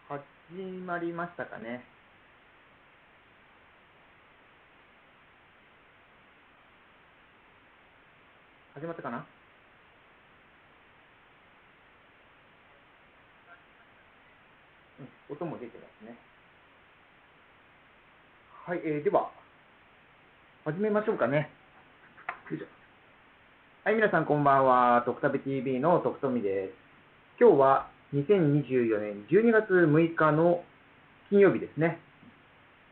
始まりましたかね。始まったかな。音も出てますね。はい、では、始めましょうかね。よいしょ。はい、皆さんこんばんは。トクタベ TV の徳富です。今日は2024年12月6日の金曜日ですね。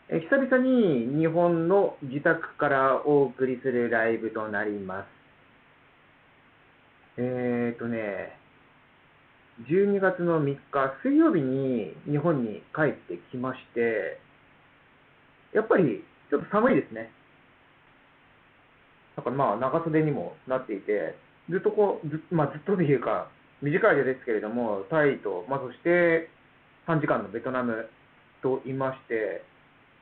久々に日本の自宅からお送りするライブとなります。12月の3日、水曜日に日本に帰ってきまして、やっぱりちょっと寒いですね。だからまあ長袖にもなっていて、ずっとずっとというか、短い間ですけれども、タイと、そして3時間のベトナムといまして、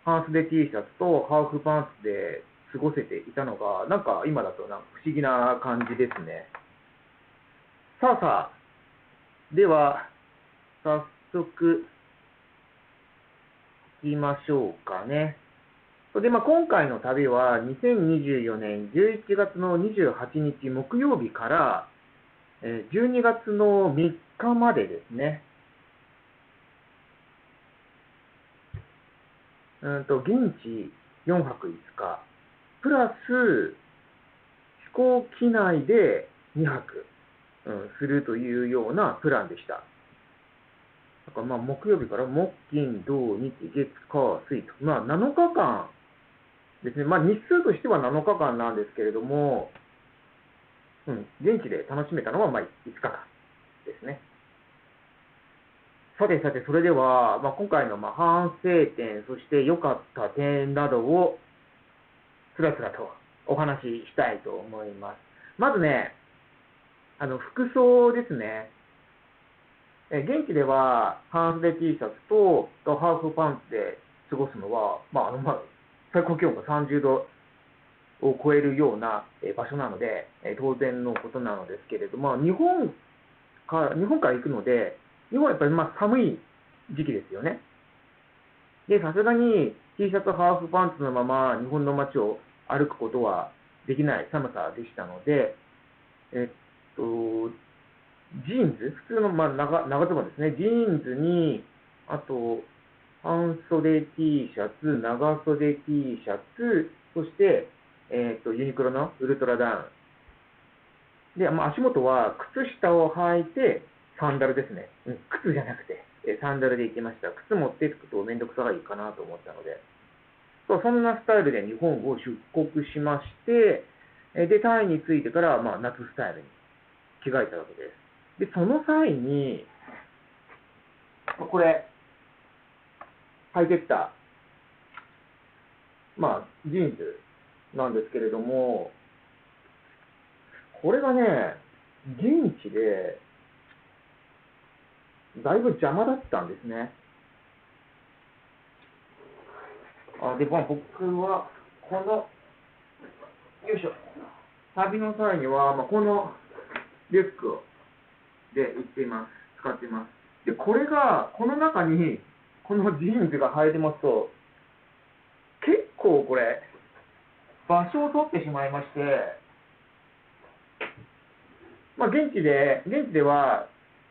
半袖 T シャツとハーフパンツで過ごせていたのが、なんか今だとなんか不思議な感じですね。さあさあ、では、早速、行きましょうかね。で、今回の旅は2024年11月の28日木曜日から12月の3日までですね。現地4泊5日、プラス飛行機内で2泊、するというようなプランでした。だから木曜日から木金土日月火水と、7日間ですね。日数としては7日間なんですけれども、現地で楽しめたのは5日間ですね。さてさて、それでは、今回の反省点、そして良かった点などをつらつらとお話ししたいと思います。まずね、服装ですね。現地では半袖 T シャツとハーフパンツで過ごすのは、最高気温が30度を超えるような場所なので、当然のことなのですけれども、日本から行くので、日本はやっぱり寒い時期ですよね。で、さすがに T シャツ、ハーフパンツのまま日本の街を歩くことはできない寒さでしたので、えっと、ジーンズ、普通の長ズボンですね、ジーンズに、あと、半袖 T シャツ、長袖 T シャツ、そして、ユニクロのウルトラダウン。で、足元は靴下を履いて、サンダルですね。靴じゃなくて、サンダルで行きました。靴持っていくとめんどくさいかなと思ったので。そんなスタイルで日本を出国しまして、で、タイに着いてから、夏スタイルに着替えたわけです。で、その際に、これ、履いてった、ジーンズなんですけれども、これがね、現地で、だいぶ邪魔だったんですね。で、僕は、この、よいしょ、旅の際には、このリュックで行っています。使っています。で、これが、この中に、このジーンズが入りますと、結構これ、場所を取ってしまいまして、現地では、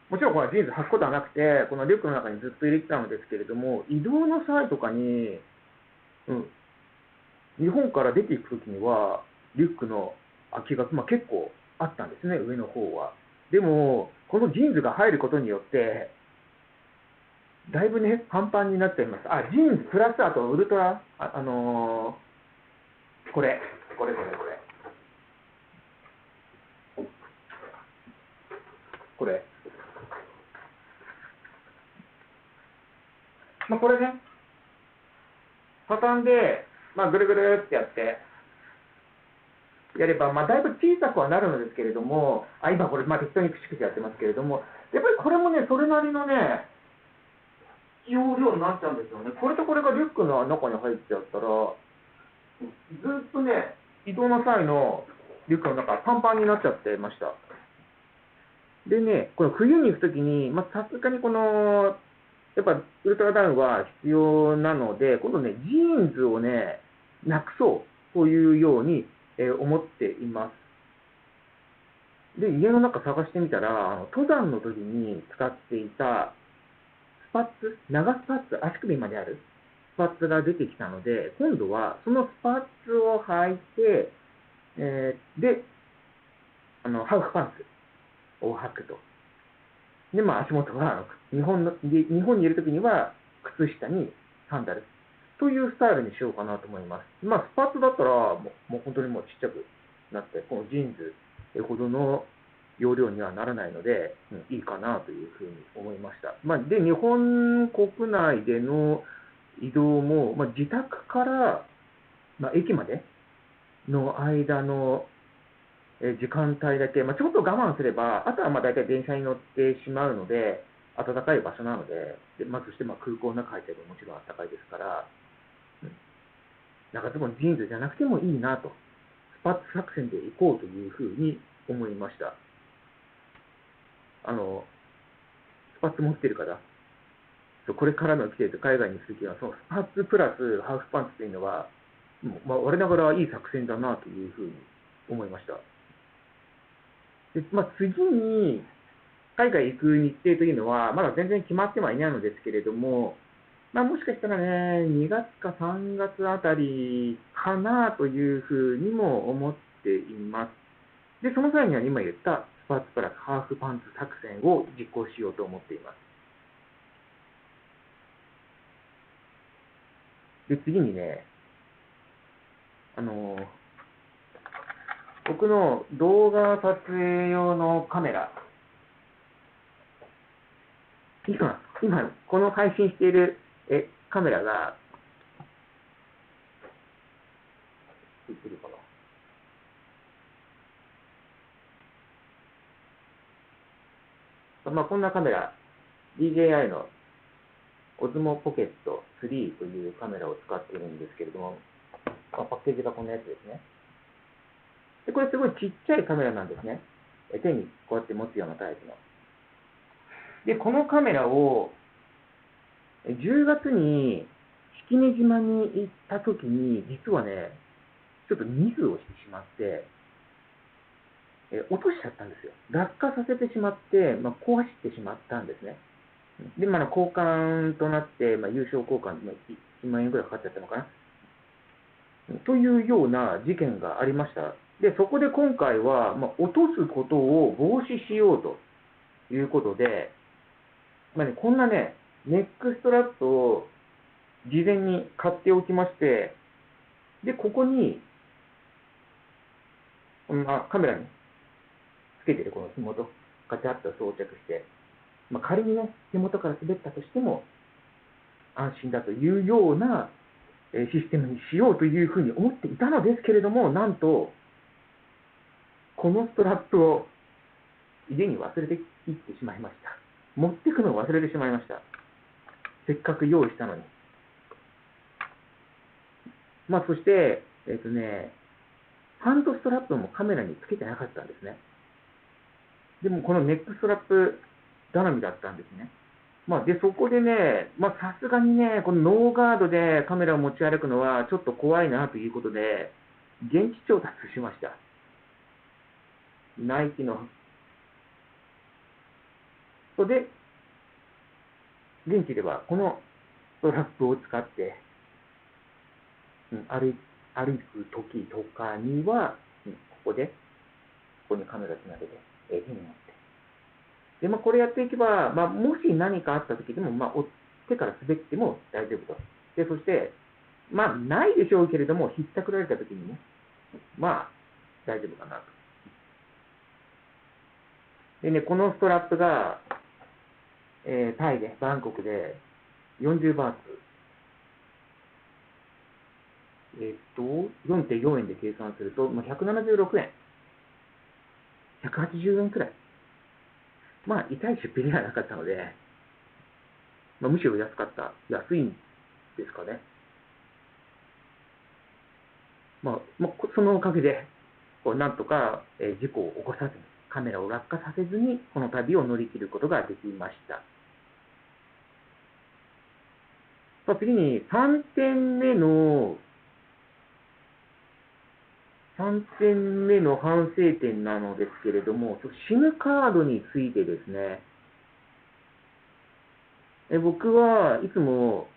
もちろんこのジーンズ履くことはなくて、このリュックの中にずっと入れてたのですけれども、移動の際とかに、日本から出ていくときには、リュックの空きが、結構あったんですね、上の方は。でも、このジーンズが入ることによって、だいぶね、パンパンになっちゃいます。ジーンズプラス、あとウルトラ、これ。これ。これね、畳んで、ぐるぐるってやって、やれば、だいぶ小さくはなるのですけれども、今これ、適当にクシクシやってますけれども、やっぱりこれもね、それなりのね、容量になっちゃうんですよね。これとこれがリュックの中に入っちゃったら、ずっとね、移動の際のリュックの中、パンパンになっちゃってました。でね、この冬に行くときに、さすがにこの、やっぱウルトラダウンは必要なので、今度ね、ジーンズをね、なくそうというように思っています。で、家の中探してみたら、登山の時に使っていたスパッツ、長スパッツ、足首まであるスパッツが出てきたので、今度はそのスパッツを履いて、で、ハーフパンツを履くと。で、足元は日本にいるときには靴下にサンダルというスタイルにしようかなと思います。スパッツだったらもう本当にもうちっちゃくなって、このジーンズほどの容量にはならないので、いいかなというふうに思いました。で、日本国内での移動も、自宅から、駅までの間の時間帯だけ、ちょっと我慢すれば、あとは大体電車に乗ってしまうので、暖かい場所なので、そして空港の中入ってももちろん暖かいですから、長ズボン、ジーンズじゃなくてもいいなと、スパッツ作戦で行こうというふうに思いました。スパッツ持ってる方、これからの季節、海外に行くときは、そのスパッツプラスハーフパンツというのは、我ながらいい作戦だなというふうに思いました。で次に海外行く日程というのは、まだ全然決まってはいないのですけれども、もしかしたらね、2月か3月あたりかなというふうにも思っています。で、その際には今言ったスパッツプラスハーフパンツ作戦を実行しようと思っています。で、次にね、僕の動画撮影用のカメラ、今この配信しているカメラが、映るかな。こんなカメラ、DJI の Osmo Pocket 3というカメラを使っているんですけれども、パッケージがこんなやつですね。で、これすごいちっちゃいカメラなんですね。手にこうやって持つようなタイプの。で、このカメラを10月に式根島に行った時に、実はね、ちょっとミスをしてしまって、落としちゃったんですよ。落下させてしまって、壊してしまったんですね。で、交換となって、優勝交換で1万円ぐらいかかっちゃったのかな。というような事件がありました。で、そこで今回は、落とすことを防止しようということで、こんなね、ネックストラップを事前に買っておきまして、で、ここに、カメラにつけてるこの紐とガチャッと装着して、仮にね、手元から滑ったとしても安心だというようなシステムにしようというふうに思っていたのですけれども、なんと、このストラップを家に忘れていってしまいました。持ってくのを忘れてしまいました。せっかく用意したのに。そして、ハンドストラップもカメラにつけてなかったんですね。でも、このネックストラップ頼みだったんですね。で、そこでね、さすがにね、このノーガードでカメラを持ち歩くのはちょっと怖いなということで、現地調達しました。ナイキの。それで、現地ではこのストラップを使って、歩く時とかには、ここにカメラつなげて、手に持って。で、これやっていけば、もし何かあった時でも、手から滑っても大丈夫と。で、そして、ないでしょうけれども、ひったくられた時にね、大丈夫かなと。でね、このストラップが、タイで、バンコクで40バーツ。4.4 円で計算すると、176円。180円くらい。痛い出費ではなかったので、むしろ安かった。安いんですかね。そのおかげで、なんとか事故を起こさずに、カメラを落下させずに、この旅を乗り切ることができました。次に3点目の反省点なのですけれども、SIM カードについてですね、僕はいつも、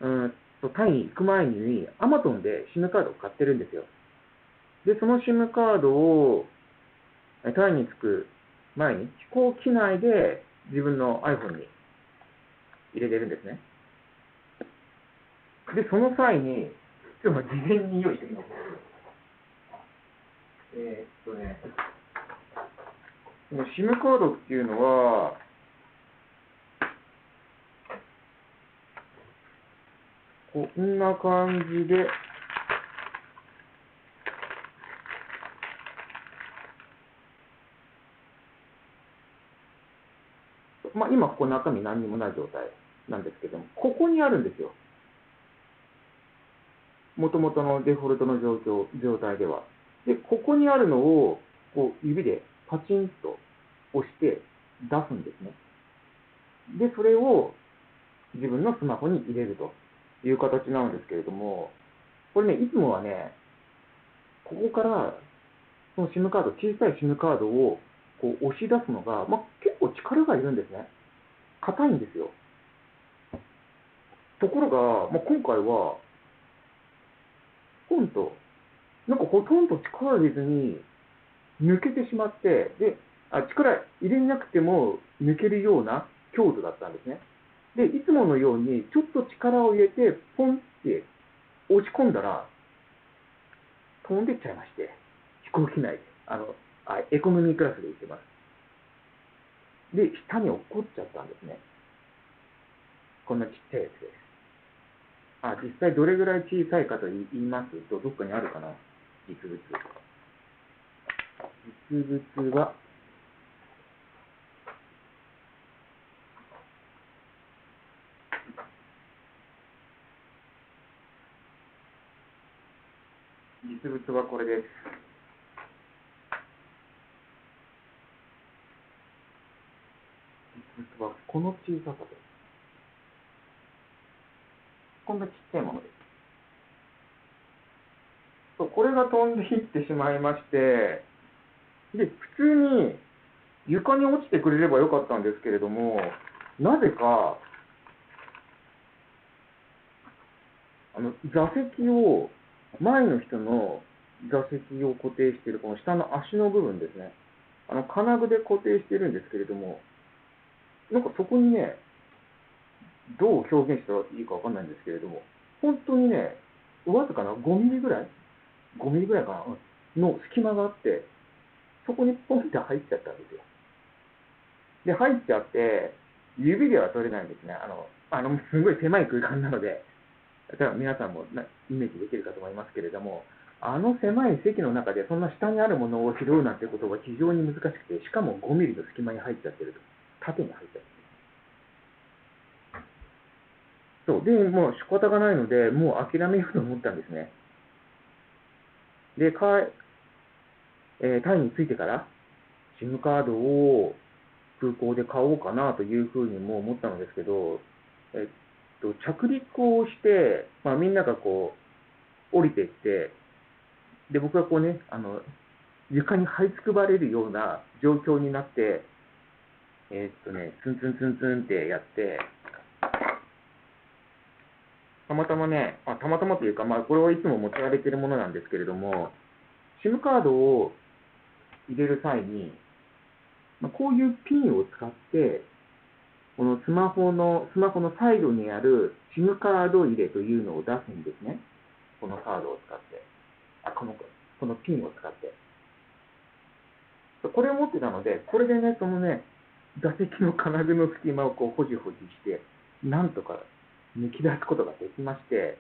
タイに行く前に Amazon で SIM カードを買ってるんですよ。で、その SIM カードをタイに着く前に飛行機内で自分の iPhone に入れてるんですね。で、その際に、ちょっと事前に用意してきます。この SIM カードっていうのは、こんな感じで、今ここ中身何にもない状態なんですけども、ここにあるんですよ。もともとのデフォルトの状態では。で、ここにあるのを、指でパチンと押して出すんですね。で、それを自分のスマホに入れるという形なんですけれども、これね、いつもはね、ここからその SIM カード、小さい SIM カードを押し出すのが、結構力がいるんですね。硬いんですよ。ところが、今回は、なんかほとんど力を入れずに抜けてしまって、で、力入れなくても抜けるような強度だったんですね。で、いつものようにちょっと力を入れて、ポンって押し込んだら、飛んでっちゃいまして、飛行機内で。エコノミークラスで行ってます。で、下に落っこっちゃったんですね。こんなちっちゃいやつです。実際どれぐらい小さいかと言いますと、どっかにあるかな、実物。実物は、これです。実物はこの小ささです。こんなちっちゃいものです。これが飛んでいってしまいまして、で、普通に床に落ちてくれればよかったんですけれども、なぜか、座席を、前の人の座席を固定しているこの下の足の部分ですね。金具で固定しているんですけれども、なんかそこにね、どう表現したらいいかわかんないんですけれども、本当にね、わずかな5ミリぐらい ?5 ミリぐらいかなの隙間があって、そこにポンって入っちゃったんですよ。で、入っちゃって、指では取れないんですね。すごい狭い空間なので、多分皆さんもイメージできるかと思いますけれども、狭い席の中でそんな下にあるものを拾うなんてことは非常に難しくて、しかも5ミリの隙間に入っちゃってると。縦に入っちゃってる。そう。で、もう仕方がないので、もう諦めようと思ったんですね。で、タイに着いてから、SIM カードを空港で買おうかなというふうにも思ったのですけど、着陸をして、みんなが降りていって、で、僕が床に這いつくばれるような状況になって、ツンツンツンツンってやって、たまたまね、たまたまというか、これはいつも持ち歩いているものなんですけれども、SIM カードを入れる際に、こういうピンを使って、このスマホのサイドにある SIM カード入れというのを出すんですね。このカードを使って。このピンを使って。これを持ってたので、これでね、座席の金具の隙間をほじほじして、なんとか抜き出すことができまして、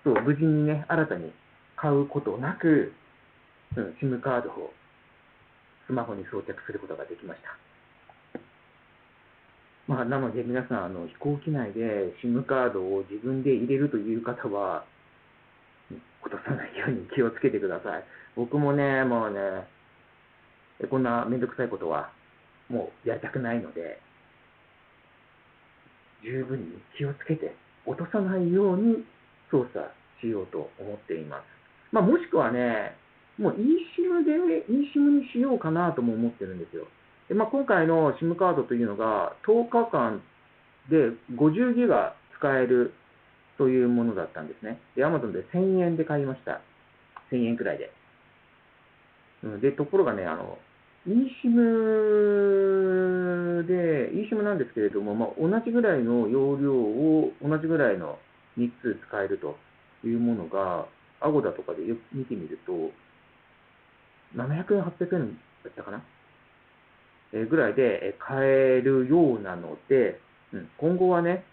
無事にね、新たに買うことなく、SIM カードをスマホに装着することができました。なので皆さん、飛行機内で SIM カードを自分で入れるという方は、落とさないように気をつけてください。僕もね、もうね、こんなめんどくさいことはもうやりたくないので、十分に気をつけて、落とさないように操作しようと思っています。もしくはね、もう eSIM にしようかなとも思ってるんですよ。で今回の SIM カードというのが10日間で50ギガ使えるというものだったんですね。で、Amazon で1000円で買いました。1000円くらいで。で、ところがね、eSIM なんですけれども、同じぐらいの容量を同じぐらいの日数使えるというものが、Agoda とかでよく見てみると、700円、800円だったかなぐらいで買えるようなので、今後はね、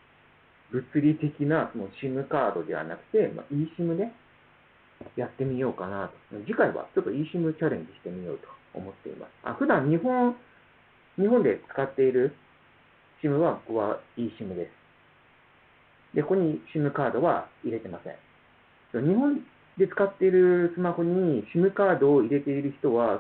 物理的なその SIM カードではなくて、eSIM でやってみようかなと。次回はちょっと eSIM チャレンジしてみようと思っています。普段日本で使っている SIM は、ここは eSIM です。で、ここに SIM カードは入れてません。日本で使っているスマホに SIM カードを入れている人は、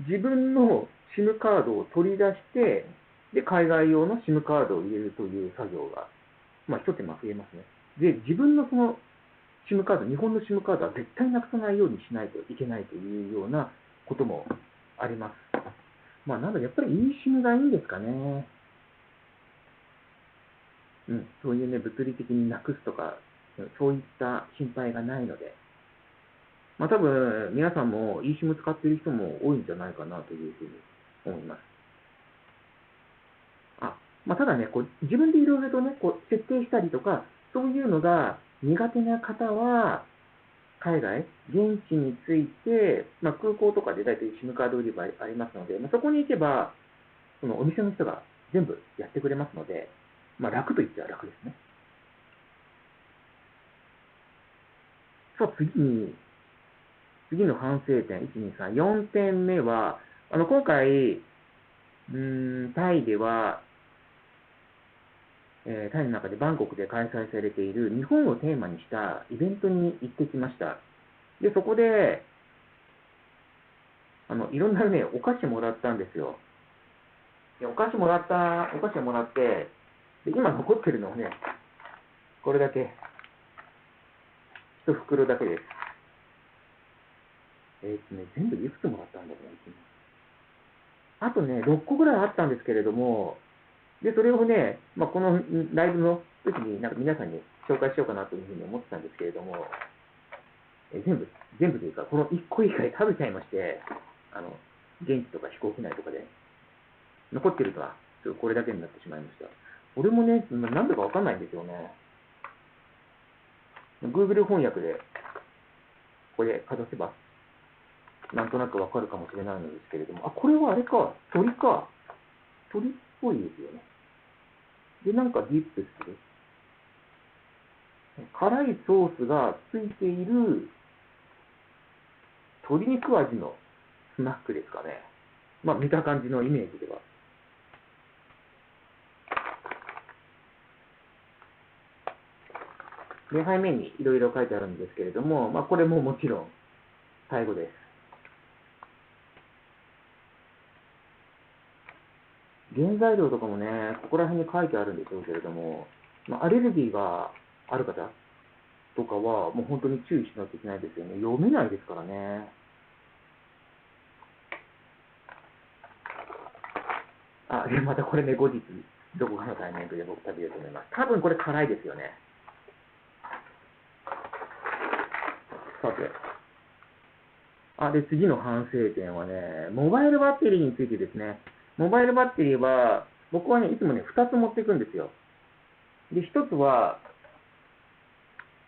自分の SIM カードを取り出して、で、海外用の SIM カードを入れるという作業が、一手間増えますね。で、自分のその SIM カード、日本の SIM カードは絶対なくさないようにしないといけないというようなこともあります。なので、やっぱり eSIM がいいんですかね。そういうね、物理的になくすとか、そういった心配がないので、多分、皆さんも eSIM 使っている人も多いんじゃないかなというふうに思います。ただね、自分でいろいろとね、設定したりとか、そういうのが苦手な方は、海外、現地について、空港とかで大体 SIM カード売り場ありますので、そこに行けば、そのお店の人が全部やってくれますので、楽と言っては楽ですね。さあ、次の反省点、1、2、3、4点目は、今回、タイでは、タイの中でバンコクで開催されている日本をテーマにしたイベントに行ってきました。で、そこで、いろんなね、お菓子もらったんですよ。で、お菓子をもらって、で、今残ってるのはね、これだけ、一袋だけです。全部でいくつもらったんだろうな、あとね、6個ぐらいあったんですけれども、で、それをね、このライブの時に皆さんに紹介しようかなというふうに思ってたんですけれども、全部というか、この1個以外食べちゃいまして、現地とか飛行機内とかで、残ってるのは、これだけになってしまいました。俺もね、なんだかわかんないんですよね。Google 翻訳で、これかざせば、なんとなくわかるかもしれないのですけれども、これはあれか、鳥か。鳥っぽいですよね。で、なんかディップする。辛いソースがついている鶏肉味のスナックですかね。見た感じのイメージでは。で、背面にいろいろ書いてあるんですけれども、これももちろん、最後です。原材料とかもね、ここら辺に書いてあるんでしょうけれども、アレルギーがある方とかは、もう本当に注意しなきゃいけないですよね。読めないですからね。で、またこれね、後日、どこかのタイミングで僕食べようと思います。多分これ辛いですよね。さて。で、次の反省点はね、モバイルバッテリーについてですね。モバイルバッテリーは、僕はね、いつもね、2つ持っていくんですよ。で、1つは、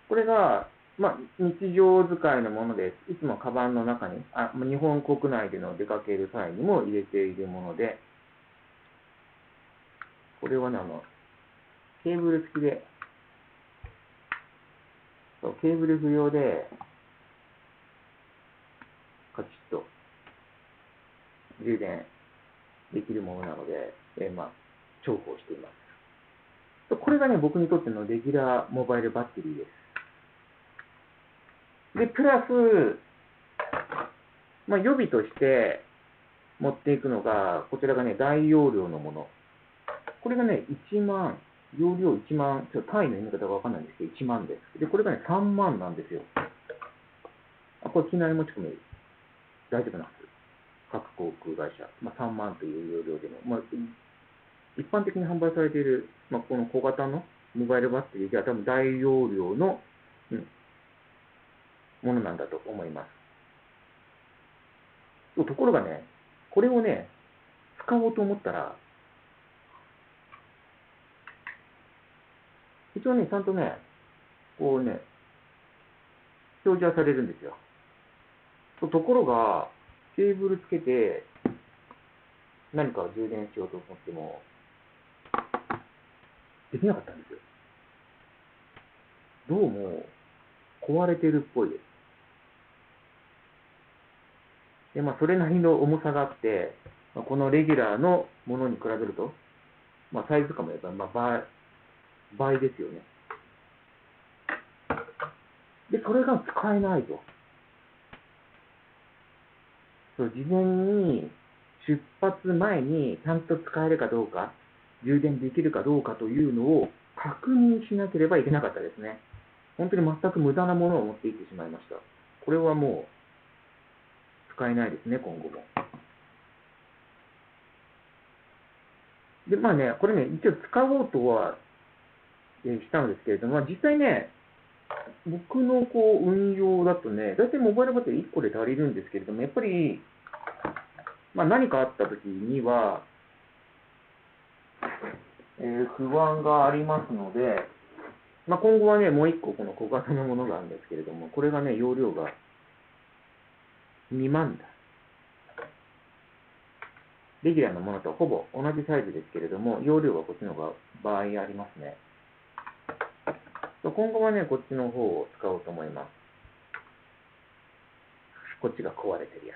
これが、日常使いのものです。いつもカバンの中に、日本国内での出かける際にも入れているもので、これはね、ケーブル付きで、ケーブル不要で、カチッと充電できるものなので、重宝しています。これがね、僕にとってのレギュラーモバイルバッテリーです。で、プラス、予備として持っていくのが、こちらがね、大容量のもの。これがね、1万、容量1万、ちょっと単位の読み方がわかんないんですけど、1万です。で、これがね、3万なんですよ。これ、機内持ち込み、大丈夫なんです。各航空会社。3万という容量でも。一般的に販売されている、この小型のモバイルバッテリーでは多分大容量の、ものなんだと思います。ところがね、これをね、使おうと思ったら、一応ね、ちゃんとね、こうね、表示はされるんですよ。ところが、ケーブルつけて、何かを充電しようと思っても、できなかったんですよ。どうも、壊れてるっぽいです。で、それなりの重さがあって、このレギュラーのものに比べると、サイズ感もやっぱり、倍ですよね。で、それが使えないと。事前に出発前にちゃんと使えるかどうか、充電できるかどうかというのを確認しなければいけなかったですね。本当に全く無駄なものを持っていってしまいました。これはもう使えないですね、今後も。で、これね、一応使おうとはしたのですけれども、実際ね、僕の運用だとね、大体モバイルバッテリー1個で足りるんですけれども、やっぱり、何かあった時には、不安がありますので、今後はね、もう1個この小型のものがあるんですけれども、これがね、容量が2万だ。レギュラーのものとほぼ同じサイズですけれども、容量はこっちの方が場合ありますね。今後はね、こっちの方を使おうと思います。こっちが壊れてるや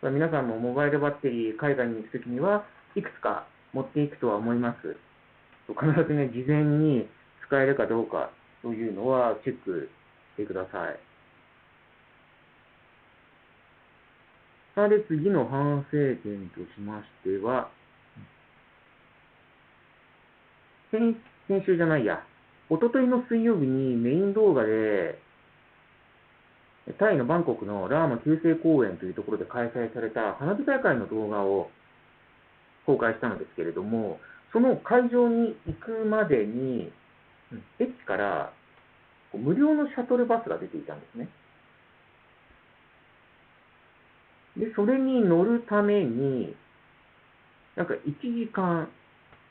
つ。皆さんもモバイルバッテリー海外に行くときには、いくつか持っていくとは思います。必ずね、事前に使えるかどうかというのはチェックしてください。で、次の反省点としましては、先週じゃないや、一昨日の水曜日にメイン動画で、タイのバンコクのラーマ旧世公園というところで開催された花火大会の動画を公開したのですけれども、その会場に行くまでに、駅から無料のシャトルバスが出ていたんですね。で、それに乗るために、1時間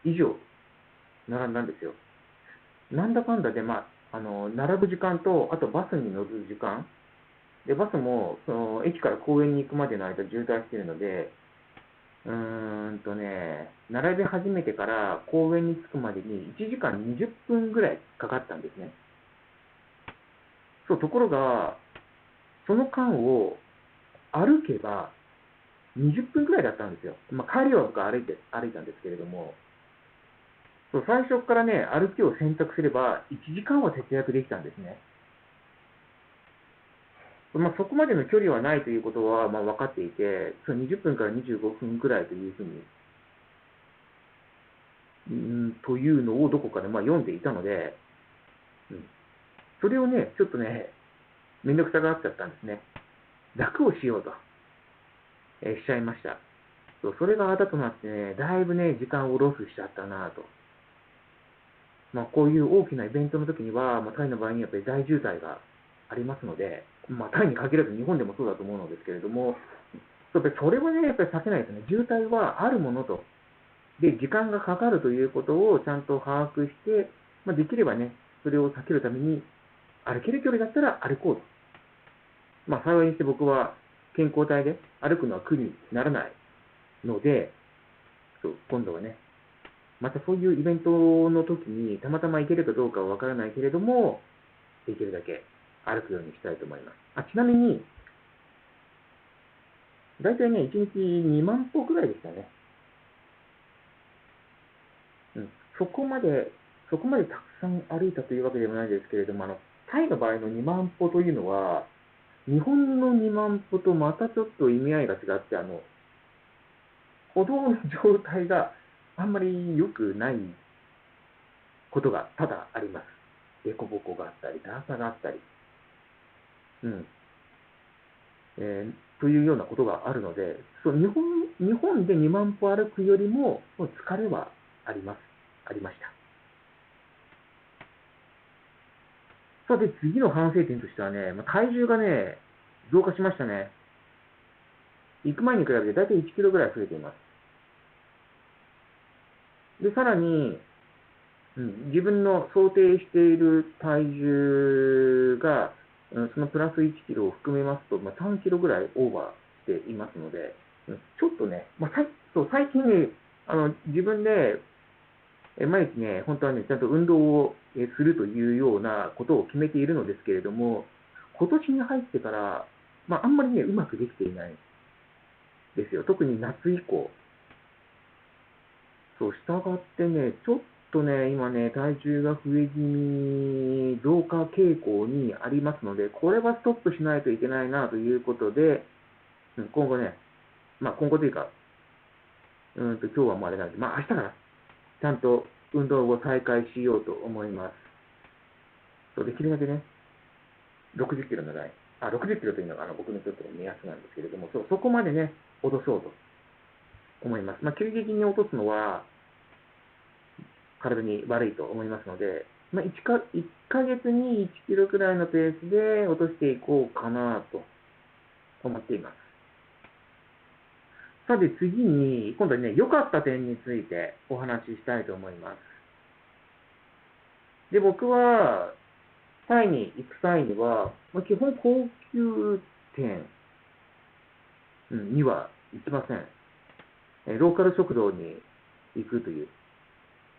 以上並んだんですよ。なんだかんだで、並ぶ時間と、あとバスに乗る時間、で、バスも、その、駅から公園に行くまでの間渋滞しているので、並び始めてから公園に着くまでに1時間20分ぐらいかかったんですね。ところが、その間を歩けば20分ぐらいだったんですよ。帰りは僕は歩いたんですけれども、最初からね、歩きを選択すれば1時間は節約できたんですね。そこまでの距離はないということは分かっていて、20分から25分くらいというふうに、というのをどこかで読んでいたので、それをね、ちょっとね、めんどくさがっちゃったんですね。楽をしようと、しちゃいました。それがあだとなってね、だいぶね、時間をロスしちゃったなと。こういう大きなイベントの時には、タイの場合にやっぱり大渋滞がありますので、タイに限らず日本でもそうだと思うのですけれども、それはね、やっぱり避けないとね、渋滞はあるものと。で、時間がかかるということをちゃんと把握して、できればね、それを避けるために、歩ける距離だったら歩こうと。幸いにして僕は健康体で歩くのは苦にならないので、今度はね、またそういうイベントの時にたまたま行けるかどうかはわからないけれども、できるだけ歩くようにしたいと思います。ちなみに、だいたいね、1日2万歩くらいでしたね。そこまでたくさん歩いたというわけでもないですけれども、タイの場合の2万歩というのは、日本の2万歩とまたちょっと意味合いが違って、歩道の状態があんまり良くないことが多々あります。凸凹があったり、段差があったり、うん。というようなことがあるので、日本で2万歩歩くよりも、もう疲れはあります。ありました。さて、次の反省点としてはね、体重がね、増加しましたね。行く前に比べて大体1キロぐらい増えています。で、さらに、自分の想定している体重が、そのプラス1キロを含めますと、3キロぐらいオーバーしていますので、ちょっとね、最近ね、自分で毎日ね、本当はね、ちゃんと運動をするというようなことを決めているのですけれども、今年に入ってから、あんまりね、うまくできていないですよ。特に夏以降。そう、従ってね、ちょっとね、今ね、体重が増え気味、増加傾向にありますので、これはストップしないといけないなということで、今後ね、今後というか、今日はもうあれなんで、明日からちゃんと運動を再開しようと思います。そうできるだけね、60キロのライン、60キロというのが僕にとっての目安なんですけれども、そこまでね、落とそうと思います。急激に落とすのは、体に悪いと思いますので、1ヶ月に1キロくらいのペースで落としていこうかなと思っています。さて次に、今度はね、良かった点についてお話ししたいと思います。で、僕は、タイに行く際には、基本高級店には行きません。ローカル食堂に行くという。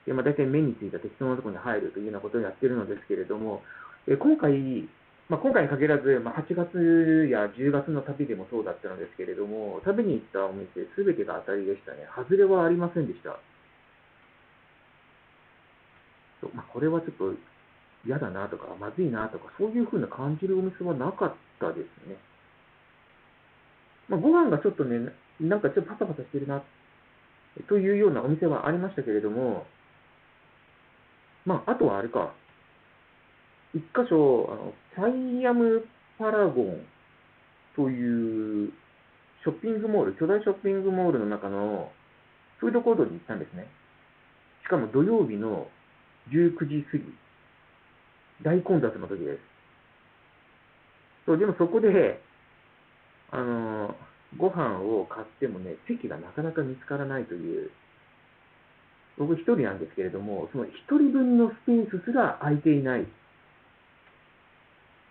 で、大体目についた適当なところに入るというようなことをやっているのですけれども、今回に限らず、8月や10月の旅でもそうだったのですけれども、食べに行ったお店、すべてが当たりでしたね。外れはありませんでした。これはちょっと嫌だなとか、まずいなとか、そういうふうな感じるお店はなかったですね。ご飯がちょっとね、なんかちょっとパサパサしてるな、というようなお店はありましたけれども、あとはあれか、一箇所、サイアムパラゴンというショッピングモール、巨大ショッピングモールの中のフードコートに行ったんですね。しかも土曜日の19時過ぎ、大混雑の時です。でもそこで、ご飯を買ってもね、席がなかなか見つからないという、僕一人なんですけれども、その一人分のスペースすら空いていない。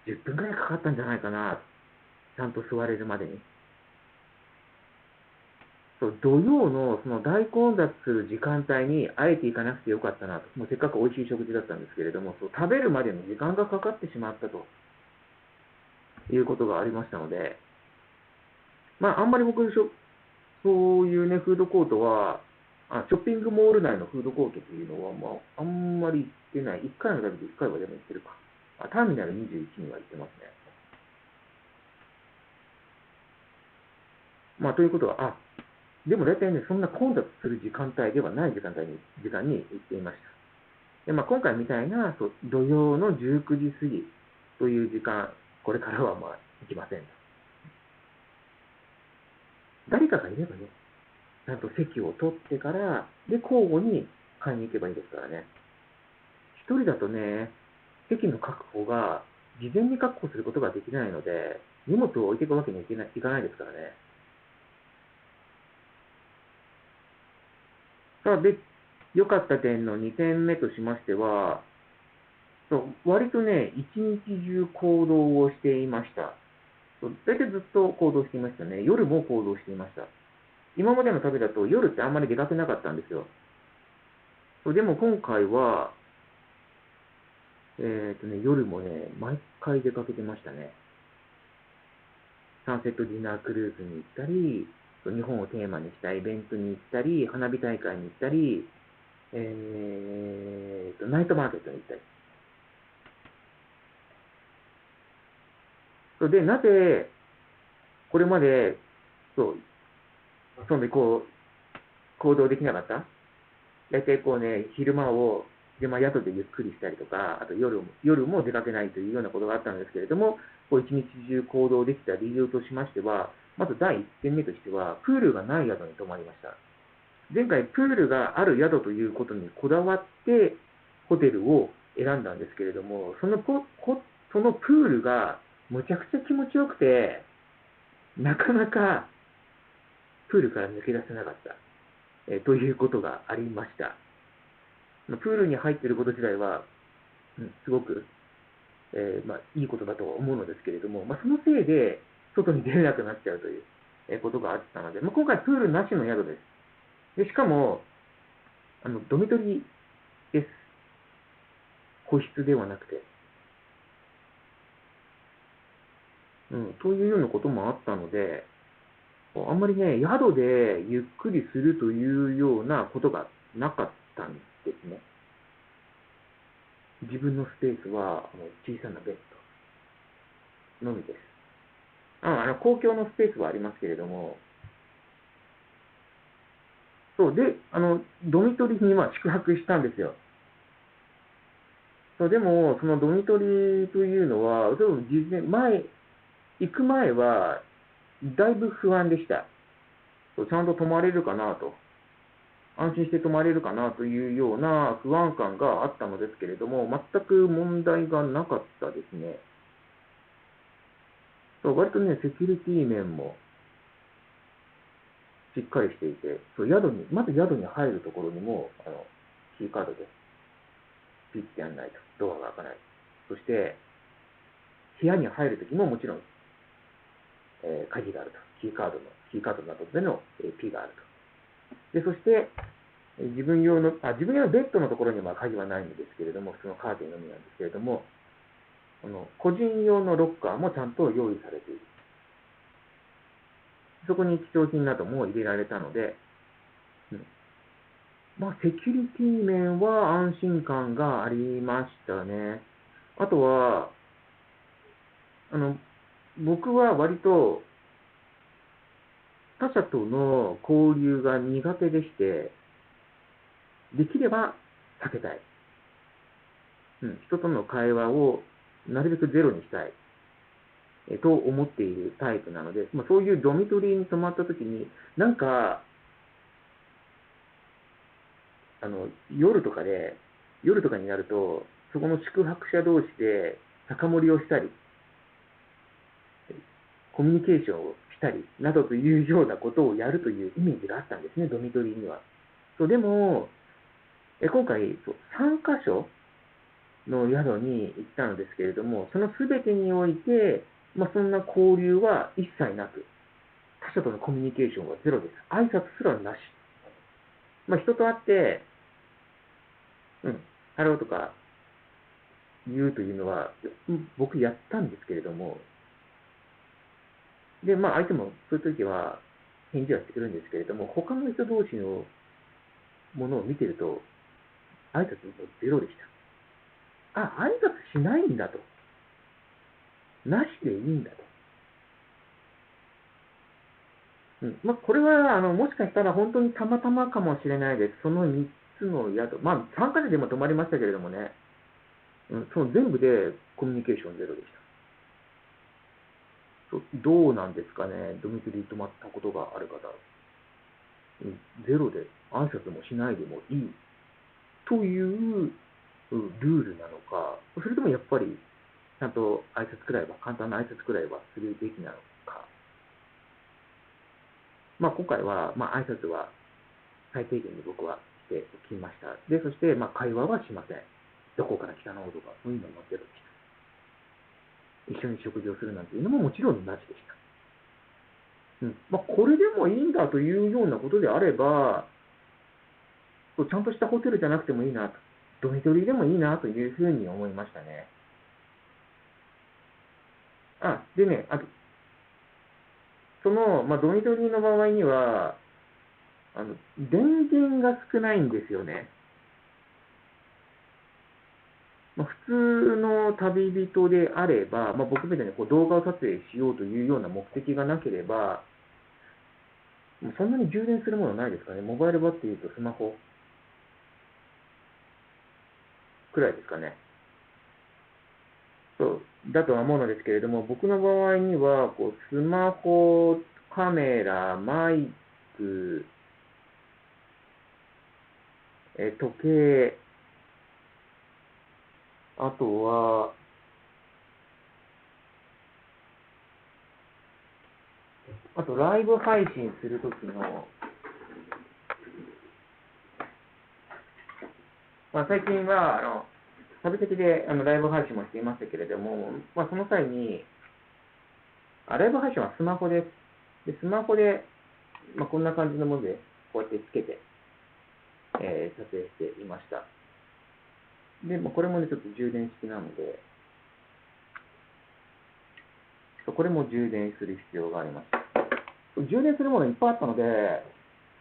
10分くらいかかったんじゃないかな。ちゃんと座れるまでに。土曜のその大混雑する時間帯にあえて行かなくてよかったなと。もうせっかく美味しい食事だったんですけれども、食べるまでの時間がかかってしまったということがありましたので、あんまり僕、そういうね、フードコートは、ショッピングモール内のフードコートというのは、あんまり行ってない。1回の旅で1回はでも行ってるか。ターミナル21には行ってますね。ということは、でも大体ね、そんな混雑する時間帯ではない時間に行っていました。で、今回みたいな、土曜の19時過ぎという時間、これからは行きません。誰かがいればね、ちゃんと席を取ってから、で、交互に買いに行けばいいですからね。一人だとね、席の確保が事前に確保することができないので、荷物を置いていくわけにはいかないですからね。で、良かった点の2点目としましては、割とね、一日中行動をしていました。大体ずっと行動していましたね。夜も行動していました。今までの旅だと夜ってあんまり出かけなかったんですよ。でも今回は、夜もね、毎回出かけてましたね。サンセットディナークルーズに行ったり、日本をテーマにしたイベントに行ったり、花火大会に行ったり、ナイトマーケットに行ったり。で、これまで、そんで行動できなかった。大体こうね、昼間宿でゆっくりしたりとか、あと夜も出かけないというようなことがあったんですけれども、こう一日中行動できた理由としましては、まず第1点目としては、プールがない宿に泊まりました。前回、プールがある宿ということにこだわって、ホテルを選んだんですけれども、そのプールがむちゃくちゃ気持ちよくて、なかなかプールから抜け出せなかった、ということがありました。プールに入っていること自体は、すごく、いいことだと思うのですけれども、そのせいで外に出れなくなっちゃうという、ことがあったので、今回プールなしの宿です。でしかも、ドミトリーです。個室ではなくて。というようなこともあったので、あんまりね、宿でゆっくりするというようなことがなかったんですね。自分のスペースは小さなベッドのみです。公共のスペースはありますけれども、そうで、ドミトリーに宿泊したんですよ。でも、そのドミトリーというのは、行く前は、だいぶ不安でした。ちゃんと泊まれるかなと。安心して泊まれるかなというような不安感があったのですけれども、全く問題がなかったですね。割とね、セキュリティ面もしっかりしていて、まず宿に入るところにも、キーカードでピッてやんないとドアが開かない。そして、部屋に入るときももちろん、鍵があると。キーカードなどでの P があると。で、そして、自分用のベッドのところには鍵はないんですけれども、普通のカーテンのみなんですけれども、個人用のロッカーもちゃんと用意されている。そこに貴重品なども入れられたので、セキュリティ面は安心感がありましたね。あとは、僕は割と他者との交流が苦手でして、できれば避けたい。人との会話をなるべくゼロにしたい。と思っているタイプなので、そういうドミトリーに泊まったときに、なんか、夜とかになると、そこの宿泊者同士で酒盛りをしたり、コミュニケーションをしたりなどというようなことをやるというイメージがあったんですね、ドミトリーには。でも、今回、3カ所の宿に行ったのですけれども、その全てにおいて、そんな交流は一切なく、他者とのコミュニケーションはゼロです。挨拶すらなし。人と会って、ハローとか言うというのは、僕やったんですけれども、で、相手もそういう時は返事はしてくるんですけれども、他の人同士のものを見てると、挨拶もゼロでした。挨拶しないんだと。なしでいいんだと。これは、もしかしたら本当にたまたまかもしれないです。その3つの宿。3カ所でも泊まりましたけれどもね。その全部でコミュニケーションゼロでした。どうなんですかね。ドミトリー泊まったことがある方。ゼロで挨拶もしないでもいいというルールなのか、それともやっぱりちゃんと簡単な挨拶くらいはするべきなのか。今回は、挨拶は最低限に僕はしておきました。で、そして、会話はしません。どこから来たのとか、そういうのもゼロでした。一緒に食事をするなんていうのももちろんなしでした。これでもいいんだというようなことであれば、ちゃんとしたホテルじゃなくてもいいなと、ドミトリーでもいいなというふうに思いましたね。でね、あと、ドミトリーの場合には、電源が少ないんですよね。普通の旅人であれば、僕みたいに動画を撮影しようというような目的がなければ、もうそんなに充電するものないですかね。モバイルバッテリーとスマホくらいですかね。そうだとは思うのですけれども、僕の場合にはこうスマホ、カメラ、マイク、時計、あとは、ライブ配信するときの、最近は、旅先でライブ配信もしていましたけれども、その際に、ライブ配信はスマホです。で、スマホで、こんな感じのもので、こうやってつけて、撮影していました。で、これもね、ちょっと充電式なので、これも充電する必要があります。充電するものいっぱいあったので、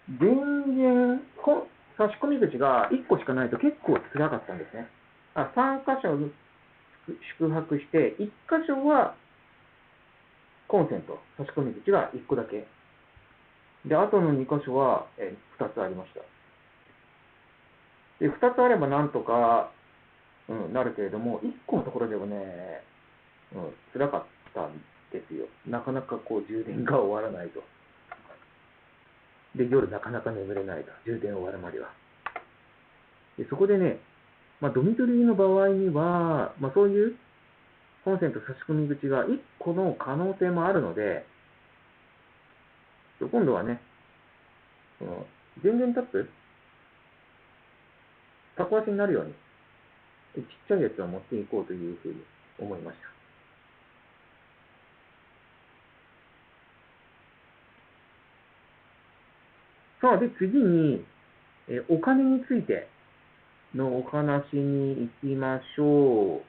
電源、差し込み口が1個しかないと結構辛かったんですね。3箇所宿泊して、1箇所はコンセント、差し込み口が1個だけ。で、あとの2箇所は2つありました。で、2つあればなんとか、なるけれども、1個のところではね、辛かったんですよ。なかなかこう充電が終わらないと。で、夜なかなか眠れないと。充電終わるまでは。で、そこでね、ドミトリーの場合には、そういうコンセント差し込み口が1個の可能性もあるので、今度はね、その電源タップ、タコ足になるように、ちっちゃいやつを持っていこうというふうに思いました。さあ、で、次に、お金についてのお話に行きましょう。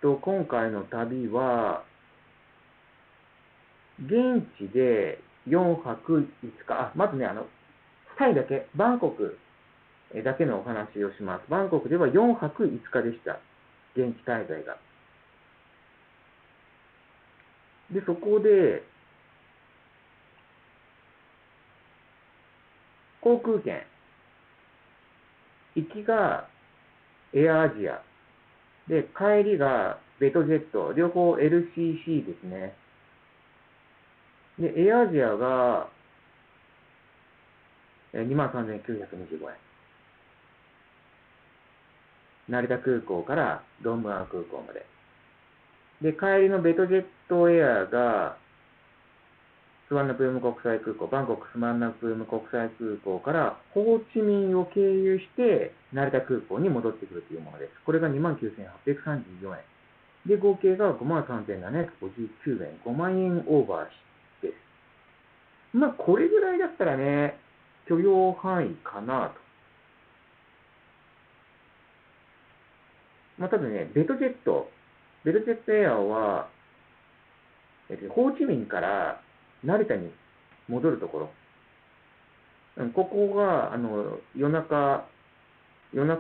今回の旅は、現地で4泊5日、まずね、タイだけ、バンコクだけのお話をします。バンコクでは4泊5日でした。現地滞在が。で、そこで、航空券、行きがエアアジア、で、帰りがベトジェット、両方 LCC ですね。で、エアアジアが23,925円。成田空港からドンムアン空港まで。で、帰りのベトジェットエアが、スワンナプーム国際空港、バンコクスワンナプーム国際空港からホーチミンを経由して成田空港に戻ってくるというものです。これが29,834円。で、合計が53,759円、5万円オーバーです。これぐらいだったらね、許容範囲かなと。ただね、ベトジェットエアは、ホーチミンから成田に戻るところ、ここが夜中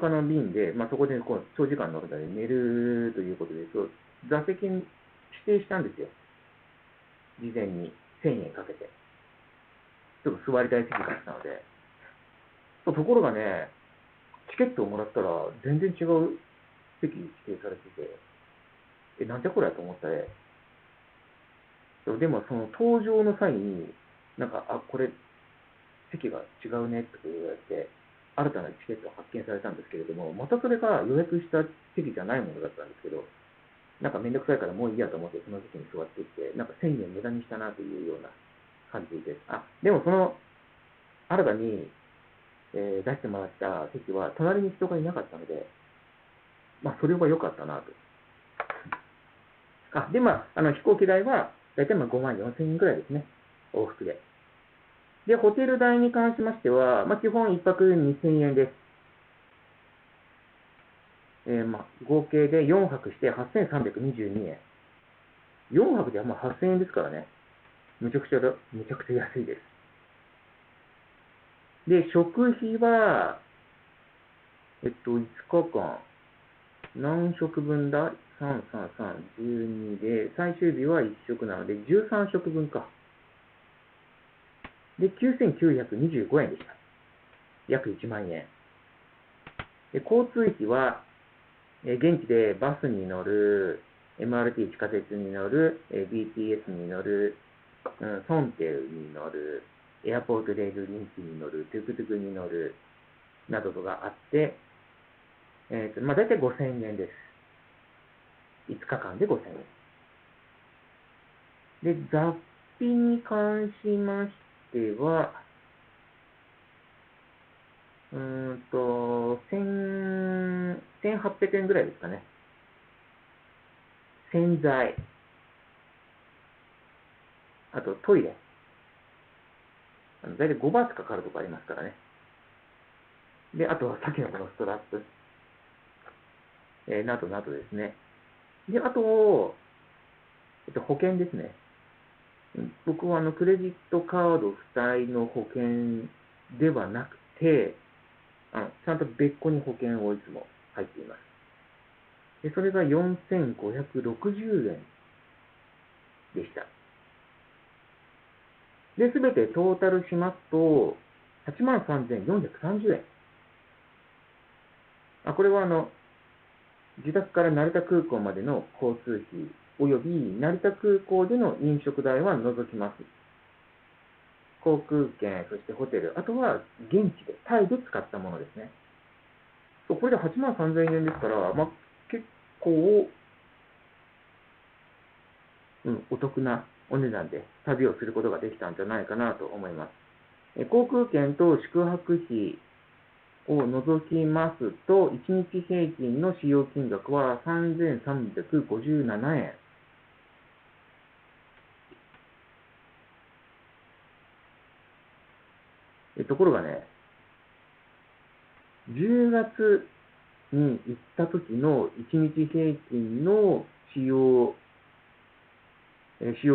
の便で、そこで長時間乗るので寝るということで、座席に指定したんですよ、事前に1000円かけて。ちょっと座りたい席だったので。ところがね、チケットをもらったら全然違う席指定されてて、なんじゃこりゃと思ったね。でもその搭乗の際に、これ、席が違うねって言われて、新たなチケットを発見されたんですけれども、またそれが予約した席じゃないものだったんですけど、めんどくさいからもういいやと思ってその席に座っていって、1000円無駄にしたなというような感じです。でもその、新たに、出してもらった席は、隣に人がいなかったので、それは良かったなと。で、飛行機代は、だいたい5万4千円くらいですね。往復で。で、ホテル代に関しましては、基本1泊2000円です。合計で4泊して8322円。4泊で8000円ですからね。むちゃくちゃ安いです。で、食費は、5日間、何食分だ12で、最終日は1食なので、13食分か。で、9925円でした。約1万円。で、交通費は、現地でバスに乗る、MRT 地下鉄に乗る、BTS に乗る、ソンテルに乗る、エアポートレールリンクに乗る、トゥクトゥクに乗る、などとがあって、大体5000円です。5日間で5000円。で、雑費に関しましては、1800円ぐらいですかね。洗剤、あとトイレ。だいたい5バーツかかるとこありますからね。で、あとはさっきのこのストラップ、などなどですね。で、あと、保険ですね。僕はクレジットカード負債の保険ではなくて、ちゃんと別個に保険をいつも入っています。で、それが4560円でした。で、すべてトータルしますと、83,430円。これは自宅から成田空港までの交通費、および成田空港での飲食代は除きます。航空券、そしてホテル、あとは現地で、タイで使ったものですね。これで83,000円ですから、結構、お得なお値段で旅をすることができたんじゃないかなと思います。航空券と宿泊費を除きますと、1日平均の使用金額は3357円。ところがね、10月に行った時の1日平均の使用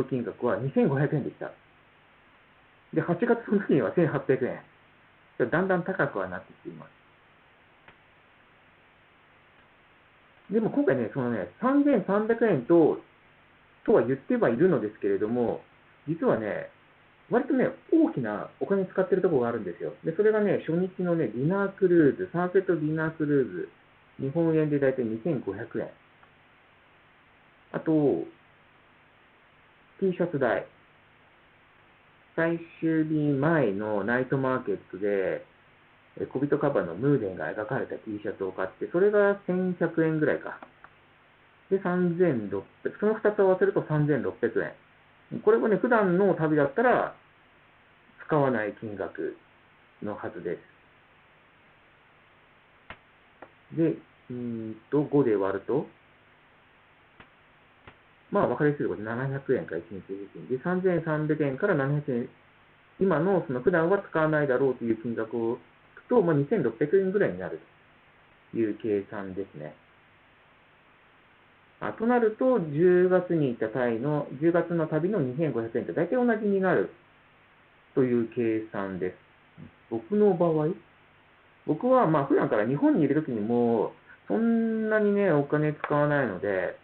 金額は2500円でした。で、8月の時には1800円。だんだん高くはなってきています。でも今回ね、3300円とは言ってはいるのですけれども、実はね、割とね、大きなお金使ってるところがあるんですよ。で、それがね、初日のね、ディナークルーズ、サンセットディナークルーズ、日本円でだいたい2500円。あと、T シャツ代。最終日前のナイトマーケットで、小人カバーのムーデンが描かれた T シャツを買って、それが1100円ぐらいか。で、3600、その2つ合わせると3600円。これもね、普段の旅だったら使わない金額のはずです。で、5で割ると、分かりやすいことで700円か1日平均。で、3300円から700円。今のその普段は使わないだろうという金額を引くと、2600円ぐらいになるという計算ですね。となると、10月に行った10月の旅の2500円と大体同じになるという計算です。僕の場合、僕は普段から日本にいるときにも、そんなにね、お金使わないので、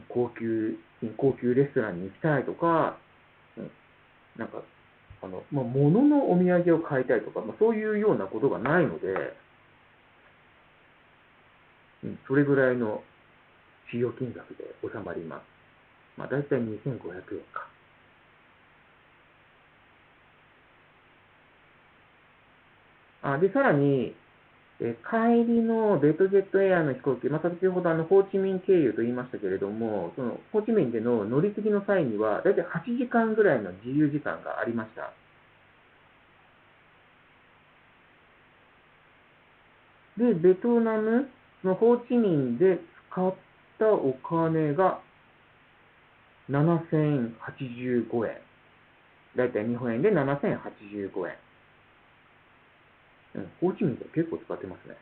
高級レストランに行きたいとか、なんか、物のお土産を買いたいとか、そういうようなことがないので、それぐらいの使用金額で収まります。だいたい2500円か。で、さらに、帰りのベトジェットエアの飛行機、先ほどホーチミン経由と言いましたけれども、そのホーチミンでの乗り継ぎの際には、だいたい8時間ぐらいの自由時間がありました。で、ベトナムのホーチミンで使ったお金が7085円。だいたい日本円で7085円。ホーチミンで結構使ってますね。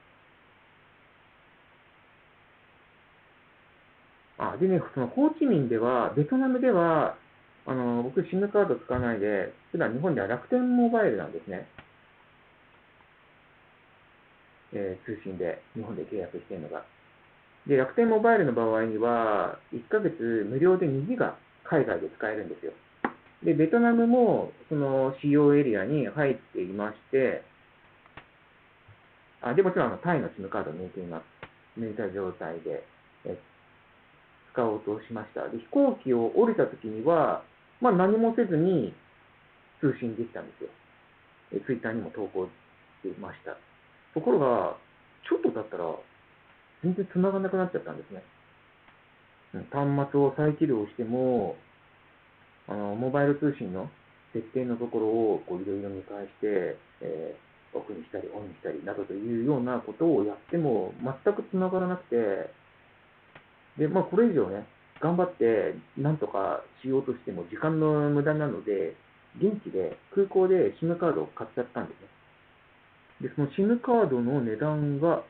でね、そのホーチミンでは、ベトナムでは、僕、SIM カード使わないで、普段日本では楽天モバイルなんですね。通信で、日本で契約しているのが。で、楽天モバイルの場合には、1ヶ月無料で2ギガ海外で使えるんですよ。で、ベトナムもその使用エリアに入っていまして、で、もちろんタイの SIM カードを抜いています。抜いた状態で使おうとしました。で、飛行機を降りた時には、何もせずに通信できたんですよ。ツイッターにも投稿してました。ところが、ちょっと経ったら、全然繋がらなくなっちゃったんですね。端末を再起動しても、モバイル通信の設定のところをいろいろ見返して、オフにしたりオンにしたりなどというようなことをやっても全く繋がらなくて、で、これ以上ね、頑張ってなんとかしようとしても時間の無駄なので、現地で空港で SIM カードを買っちゃったんですね。で、その SIM カードの値段が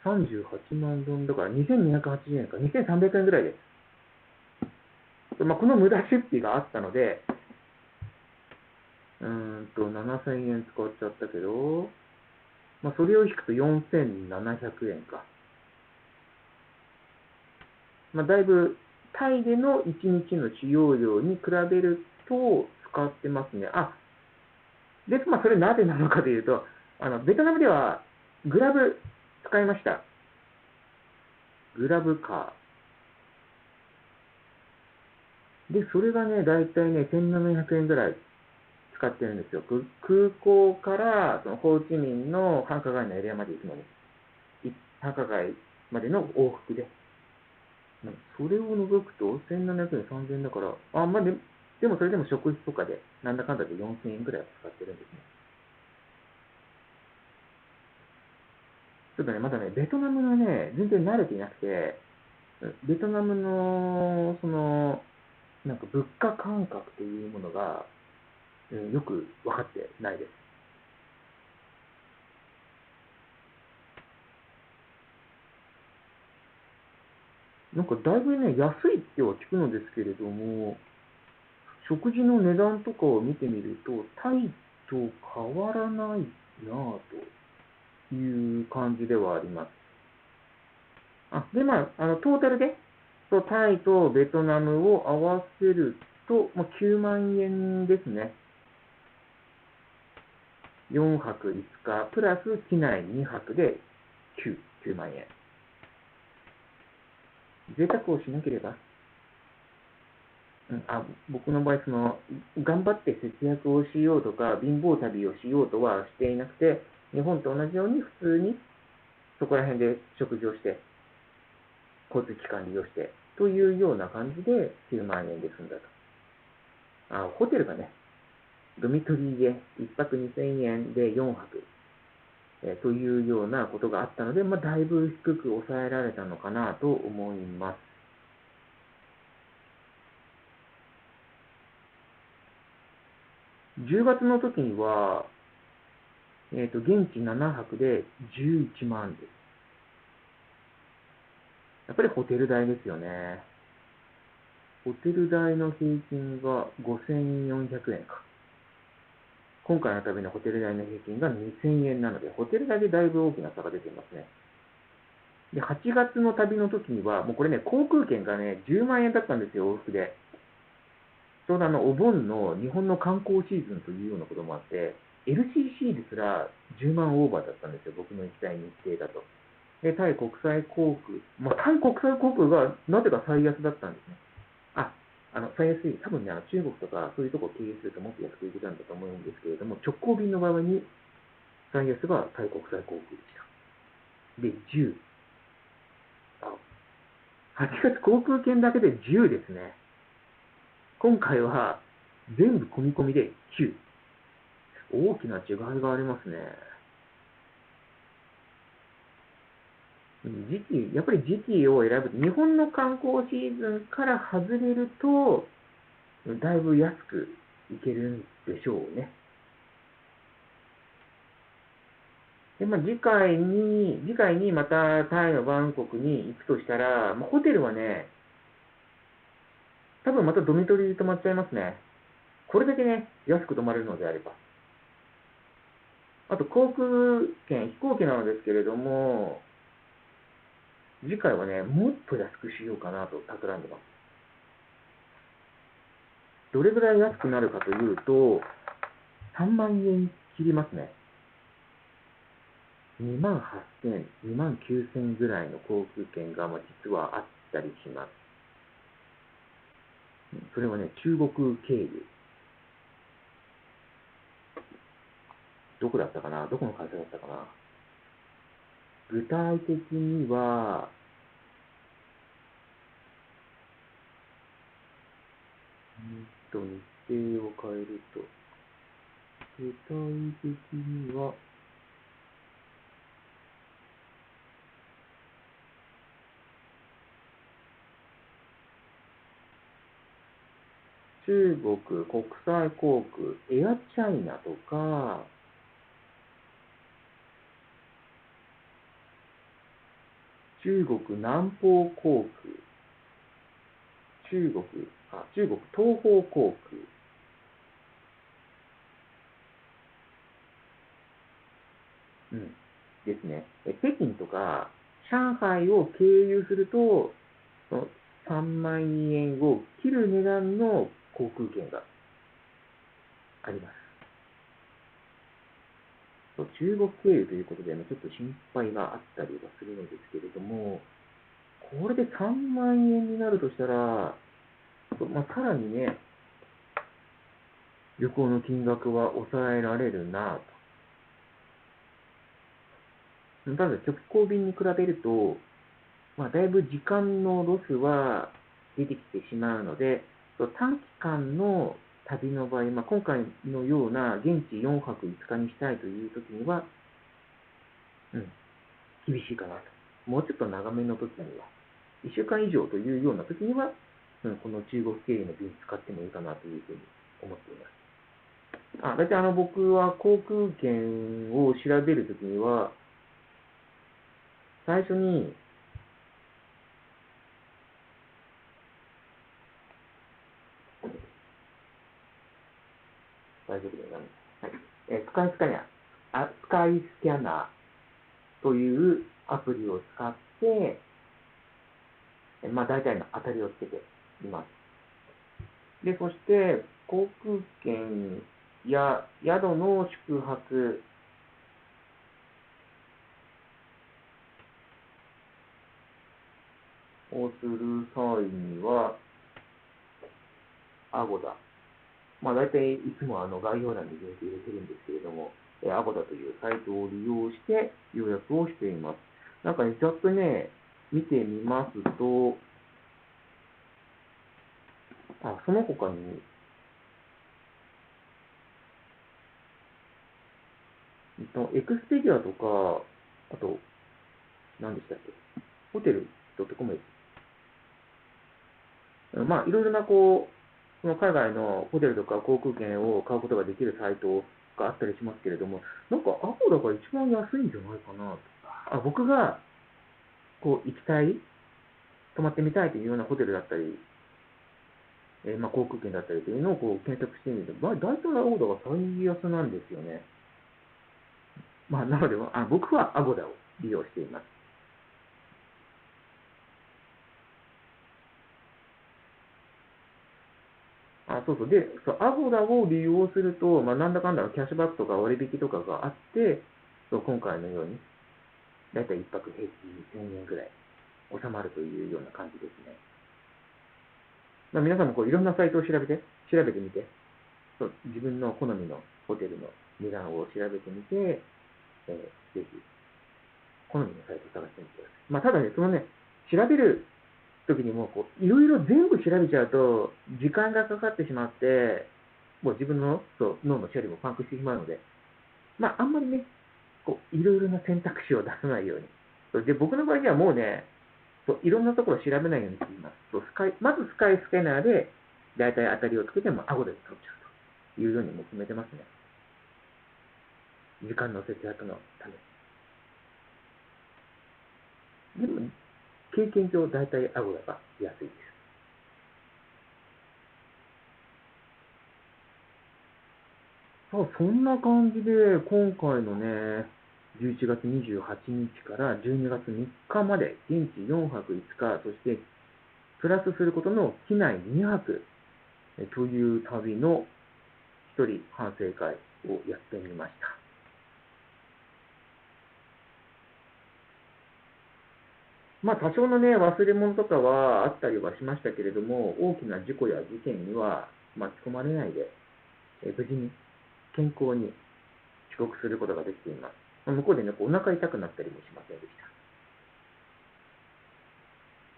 38万ドンだから2280円か2300円ぐらいです。この無駄出費があったので、7000円使っちゃったけど、それを引くと4700円か。だいぶ、タイでの1日の使用量に比べると使ってますね。で、それなぜなのかというと、ベトナムではグラブ使いました。グラブカー。で、それがね、だいたいね、1700円ぐらい使ってるんですよ。空港からそのホーチミンの繁華街のエリアまで行くのに、繁華街までの往復で。それを除くと1700円、3000円だから、でもそれでも食費とかで、なんだかんだで4000円ぐらいは使ってるんですね。ちょっとね、まだね、ベトナムのね、全然慣れていなくて、ベトナムの、物価感覚というものが、よく分かってないです。だいぶね、安いっては聞くのですけれども、食事の値段とかを見てみると、タイと変わらないなぁという感じではあります。で、トータルで、タイとベトナムを合わせると、9万円ですね。4泊5日、プラス機内2泊で9万円。贅沢をしなければ、僕の場合、頑張って節約をしようとか、貧乏旅をしようとはしていなくて、日本と同じように普通にそこら辺で食事をして、交通機関利用して、というような感じで9万円で済んだと。ホテルがね、ドミトリーで1泊2000円で4泊、というようなことがあったので、だいぶ低く抑えられたのかなと思います。10月の時には、現地7泊で11万です。やっぱりホテル代ですよね。ホテル代の平均が5400円か。今回の旅のホテル代の平均が2000円なので、ホテル代でだいぶ大きな差が出ていますね。で、8月の旅の時には、もうこれね、航空券がね、10万円だったんですよ、往復で。ちょうどお盆の日本の観光シーズンというようなこともあって、LCC ですら10万オーバーだったんですよ、僕の行きたい日程だと。で、タイ国際航空、タイ国際航空がなぜか最安だったんですね。最安い、多分ね、中国とかそういうところを経営するともっと安く行けたんだと思うんですけれども、直行便の場合に最安がタイ国際航空でした。で、10。8月航空券だけで10ですね。今回は全部込み込みで9。大きな違いがありますね。やっぱり時期を選ぶ。日本の観光シーズンから外れると、だいぶ安く行けるんでしょうね。で、次回にまたタイのバンコクに行くとしたら、ホテルはね、多分またドミトリーで泊まっちゃいますね。これだけね、安く泊まれるのであれば。あと、航空券、飛行機なのですけれども、次回はね、もっと安くしようかなと企んでます。どれぐらい安くなるかというと、3万円切りますね。2万8000、2万9000ぐらいの航空券が実はあったりします。それはね、中国経由。どこだったかな、どこの会社だったかな。具体的には、日程を変えると、具体的には、中国国際航空、エアチャイナとか、中国南方航空、中国東方航空、ですね。北京とか上海を経由すると、その3万円を切る値段の航空券があります。中国経由ということで、ちょっと心配があったりはするのですけれども、これで3万円になるとしたら、さらにね、旅行の金額は抑えられるなと。ただ、直行便に比べると、だいぶ時間のロスは出てきてしまうので、短期間の旅の場合、今回のような現地4泊5日にしたいという時には、厳しいかなと。もうちょっと長めの時には、1週間以上というような時には、この中国経由の便使ってもいいかなというふうに思っています。大体僕は航空券を調べるときには、最初に、大丈夫ではい。スカイスキャナー、スカイスキャナーというアプリを使って、大体の当たりをつけています。で、そして、航空券や宿の宿泊、をする際には、アゴダ。大体いつも概要欄にリンク入れてるんですけれども、アゴダというサイトを利用して予約をしています。なんかね、ちょっとね、見てみますと、その他に、エクスペディアとか、あと、何でしたっけ、ホテル .com です。いろいろなその海外のホテルとか航空券を買うことができるサイトがあったりしますけれども、なんかアポダが一番安いんじゃないかなと。僕が行きたい、泊まってみたいというようなホテルだったり、航空券だったりというのを検索してみると、大体アゴダが最安なんですよね。なので、僕はアゴダを利用しています。そうそう。で、アゴダを利用すると、なんだかんだキャッシュバックとか割引とかがあって、今回のように、だいたい1泊平均1000円ぐらい収まるというような感じですね。皆さんもいろんなサイトを調べてみて、自分の好みのホテルの値段を調べてみて、ぜひ、好みのサイトを探してみてください。ただね、調べる時にも、いろいろ全部調べちゃうと、時間がかかってしまって、もう自分の脳の処理もパンクしてしまうので、あんまりね、いろいろな選択肢を出さないように。で、僕の場合にはもうね、いろんなところを調べないようにしています。まずスカイスキャナーで、だいたい当たりをつけてもアゴで取っちゃうというようにも決めてますね。時間の節約のため。でも、経験上、だいたいアゴダが安いです。そんな感じで、今回のね、11月28日から12月3日まで、現地4泊5日、そしてプラスすることの機内2泊という旅の一人反省会をやってみました。多少のね、忘れ物とかはあったりはしましたけれども、大きな事故や事件には巻き込まれないで、無事に健康に帰国することができています。向こうでね、お腹痛くなったりもしませんでし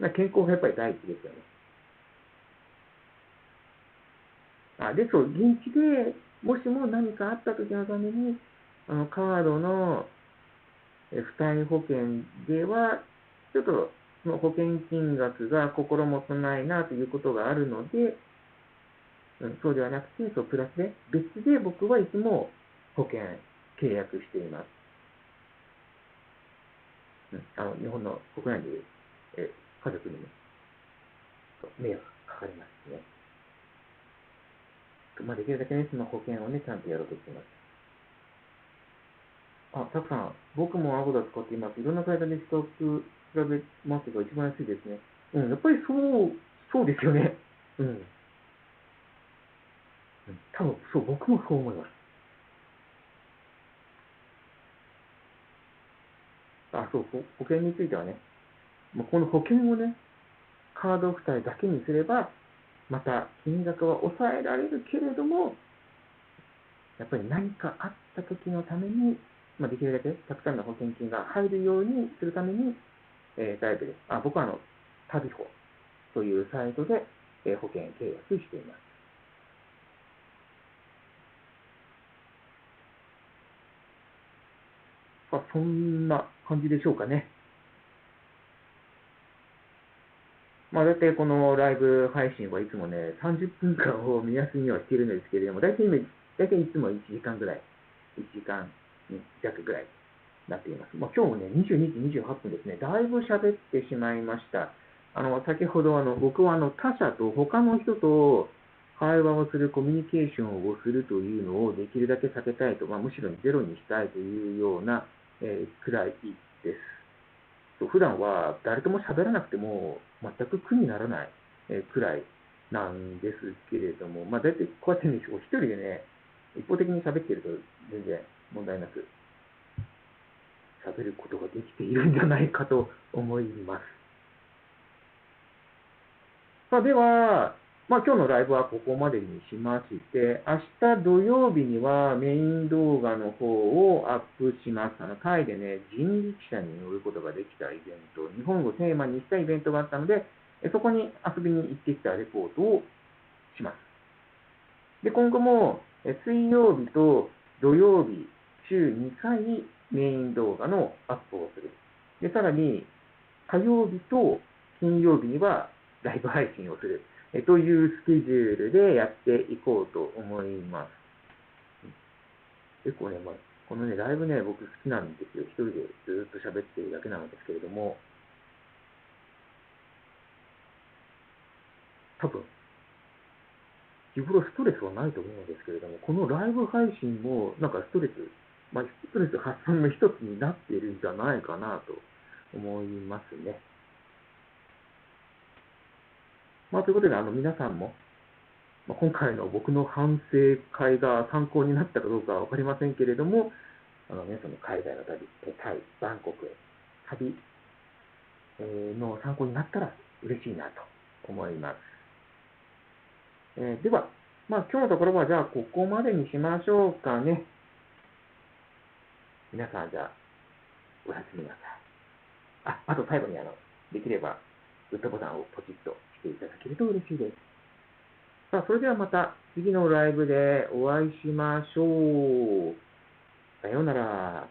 た。健康がやっぱり第一ですよね。で、そう、現地でもしも何かあった時のために、カードの付帯保険では、ちょっとその保険金額が心もとないなということがあるので、そうではなくて、プラスで、別で僕はいつも保険契約しています。日本の国内でいう、家族にも迷惑かかりますね。できるだけね、その保険をね、ちゃんとやろうとしています。たくさん、僕もアゴダ使っています。いろんなサイトで比べますが、一番安いですね。やっぱりそうですよね。多分、僕もそう思います。保険についてはね、この保険をね、カード負債だけにすれば、また金額は抑えられるけれども、やっぱり何かあった時のために、できるだけたくさんの保険金が入るようにするために、タイプです。僕は旅保というサイトで、保険契約しています。そんな感じでしょうかね。大体このライブ配信はいつもね、30分間を目安にはしているんですけれども、大体いつも1時間ぐらい、1時間弱ぐらいになっています。今日もね、22時28分ですね、だいぶ喋ってしまいました。先ほど僕は他者と他の人と会話をする、コミュニケーションをするというのをできるだけ避けたいと、むしろゼロにしたいというような、くらいです。普段は誰とも喋らなくても全く苦にならないくらいなんですけれども、大体こうやってね、一人でね、一方的に喋っていると全然問題なく喋ることができているんじゃないかと思います。では、今日のライブはここまでにしまして、明日土曜日にはメイン動画の方をアップします。タイでね、人力車に乗ることができたイベント、日本語をテーマにしたイベントがあったので、そこに遊びに行ってきたレポートをします。で、今後も水曜日と土曜日、週2回メイン動画のアップをする。で、さらに火曜日と金曜日にはライブ配信をする。というスケジュールでやっていこうと思います。結構ね、このね、ライブね、僕好きなんですよ。一人でずっと喋ってるだけなんですけれども、多分、日頃ストレスはないと思うんですけれども、このライブ配信もなんかストレス発散の一つになっているんじゃないかなと思いますね。ということで、皆さんも、今回の僕の反省会が参考になったかどうかは分かりませんけれども、皆さんの海外の旅、タイ、バンコクへ旅の参考になったら嬉しいなと思います。では、今日のところはじゃあここまでにしましょうかね。皆さんじゃあおやすみなさい。あと最後にできればグッドボタンをポチッとしていただけると嬉しいです。それではまた次のライブでお会いしましょう。さようなら。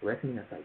おやすみなさい。